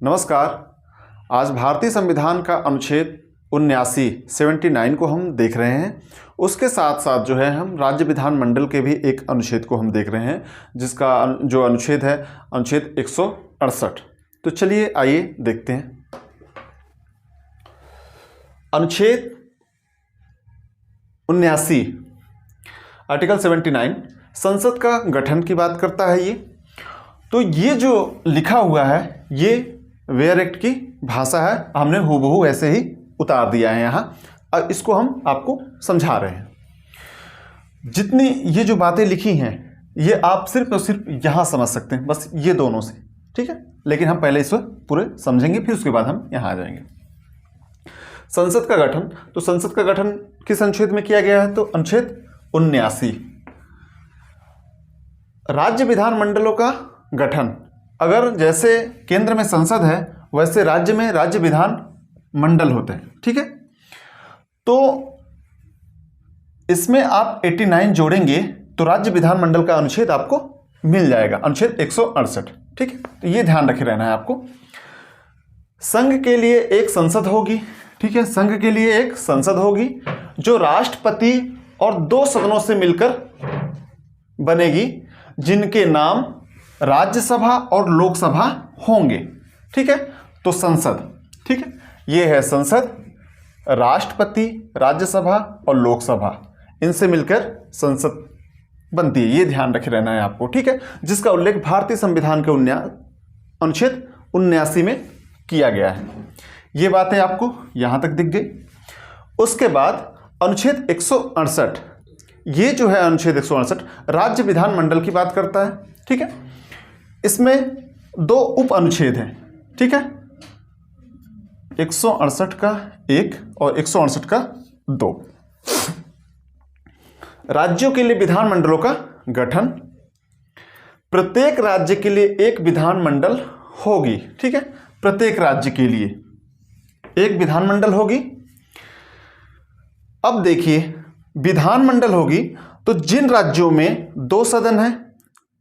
नमस्कार। आज भारतीय संविधान का अनुच्छेद 79 को हम देख रहे हैं। उसके साथ साथ जो है हम राज्य विधानमंडल के भी एक अनुच्छेद को हम देख रहे हैं, जिसका जो अनुच्छेद है अनुच्छेद 168। तो चलिए आइए देखते हैं। अनुच्छेद 79 आर्टिकल 79 संसद का गठन की बात करता है। तो ये जो लिखा हुआ है ये वेयर एक्ट की भाषा है, हमने हूबहू ऐसे ही उतार दिया है यहाँ, और इसको हम आपको समझा रहे हैं। जितनी ये जो बातें लिखी हैं ये आप सिर्फ और सिर्फ यहाँ समझ सकते हैं, बस ये दोनों से, ठीक है। लेकिन हम पहले इसको पूरे समझेंगे, फिर उसके बाद हम यहाँ आ जाएंगे। संसद का गठन, तो संसद का गठन किस अनुच्छेद में किया गया है? तो अनुच्छेद 79। राज्य विधानमंडलों का गठन, अगर जैसे केंद्र में संसद है वैसे राज्य में राज्य विधान मंडल होते हैं, ठीक है। तो इसमें आप 89 जोड़ेंगे तो राज्य विधानमंडल का अनुच्छेद आपको मिल जाएगा, अनुच्छेद 168, ठीक है। तो ये ध्यान रखे रहना है आपको। संघ के लिए एक संसद होगी, ठीक है। संघ के लिए एक संसद होगी जो राष्ट्रपति और 2 सदनों से मिलकर बनेगी, जिनके नाम राज्यसभा और लोकसभा होंगे, ठीक है। तो संसद, ठीक है, ये है संसद, राष्ट्रपति, राज्यसभा और लोकसभा, इनसे मिलकर संसद बनती है। ये ध्यान रखे रहना है आपको, ठीक है, जिसका उल्लेख भारतीय संविधान के अनुच्छेद 79 में किया गया है। ये बातें आपको यहां तक दिख गई। उसके बाद अनुच्छेद 168, ये जो है अनुच्छेद 168 राज्य विधानमंडल की बात करता है, ठीक है। इसमें 2 उप अनुच्छेद हैं, ठीक है, 168 का 1 और 168 का 2। राज्यों के लिए विधानमंडलों का गठन, प्रत्येक राज्य के लिए एक विधानमंडल होगी, ठीक है। प्रत्येक राज्य के लिए एक विधानमंडल होगी। अब देखिए, विधानमंडल होगी तो जिन राज्यों में 2 सदन हैं,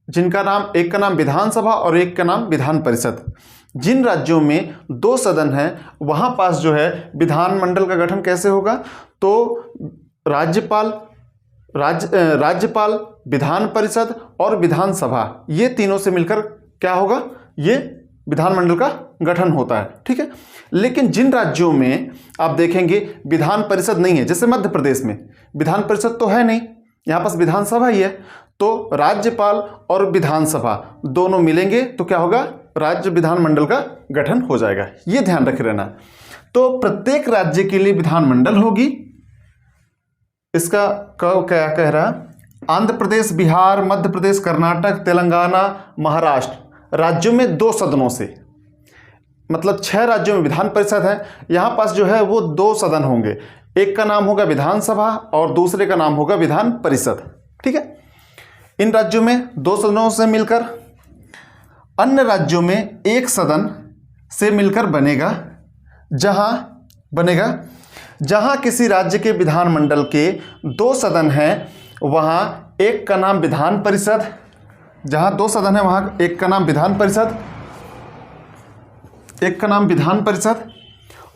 जिनका नाम, एक का नाम विधानसभा और एक का नाम विधान परिषद, जिन राज्यों में 2 सदन हैं वहां पास जो है विधानमंडल का गठन कैसे होगा? तो राज्यपाल, विधान परिषद और विधानसभा, ये तीनों से मिलकर क्या होगा? ये विधानमंडल का गठन होता है, ठीक है। लेकिन जिन राज्यों में आप देखेंगे विधान परिषद नहीं है, जैसे मध्य प्रदेश में विधान परिषद तो है नहीं, यहाँ पास विधानसभा ही है, तो राज्यपाल और विधानसभा दोनों मिलेंगे तो क्या होगा? राज्य विधानमंडल का गठन हो जाएगा। ये ध्यान रखे रहना। तो प्रत्येक राज्य के लिए विधानमंडल होगी। इसका क्या कह रहा है? आंध्र प्रदेश, बिहार, मध्य प्रदेश, कर्नाटक, तेलंगाना, महाराष्ट्र राज्यों में 2 सदनों से, मतलब 6 राज्यों में विधान परिषद है, यहाँ पास जो है वो 2 सदन होंगे, एक का नाम होगा विधानसभा और दूसरे का नाम होगा विधान परिषद, ठीक है। इन राज्यों में 2 सदनों से मिलकर, अन्य राज्यों में एक सदन से मिलकर बनेगा, जहां किसी राज्य के विधानमंडल के 2 सदन हैं वहां एक का नाम विधान परिषद, जहां 2 सदन है वहां एक का नाम विधान परिषद,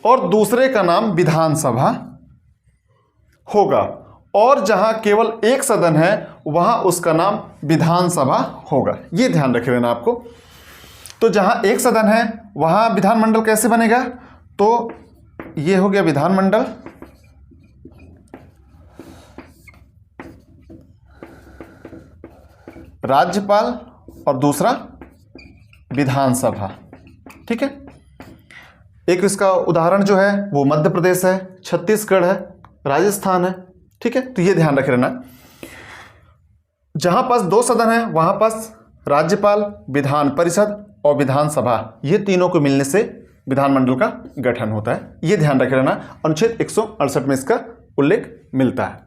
और दूसरे का नाम विधानसभा होगा, और जहां केवल एक सदन है वहां उसका नाम विधानसभा होगा। ये ध्यान रखे रहना आपको। तो जहां एक सदन है वहां विधानमंडल कैसे बनेगा? तो ये हो गया विधानमंडल, राज्यपाल और दूसरा विधानसभा, ठीक है। एक इसका उदाहरण जो है वो मध्य प्रदेश है, छत्तीसगढ़ है, राजस्थान है, ठीक है। तो ये ध्यान रखे रहना, जहां पास 2 सदन है वहां पास राज्यपाल, विधान परिषद और विधानसभा, ये तीनों को मिलने से विधानमंडल का गठन होता है। ये ध्यान रखे रहना, अनुच्छेद 168 में इसका उल्लेख मिलता है।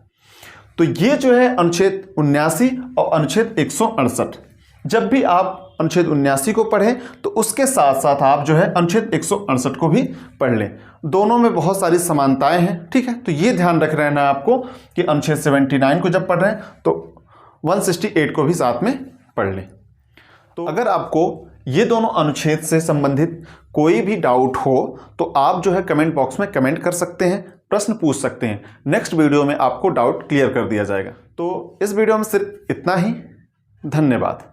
तो ये जो है अनुच्छेद 79 और अनुच्छेद 168, जब भी आप अनुच्छेद 79 को पढ़ें तो उसके साथ साथ आप जो है अनुच्छेद 168 को भी पढ़ लें। दोनों में बहुत सारी समानताएं हैं, ठीक है। तो ये ध्यान रख रहना है आपको कि अनुच्छेद 79 को जब पढ़ रहे हैं तो 168 को भी साथ में पढ़ लें। तो अगर आपको ये दोनों अनुच्छेद से संबंधित कोई भी डाउट हो तो आप जो है कमेंट बॉक्स में कमेंट कर सकते हैं, प्रश्न पूछ सकते हैं। नेक्स्ट वीडियो में आपको डाउट क्लियर कर दिया जाएगा। तो इस वीडियो में सिर्फ इतना ही। धन्यवाद।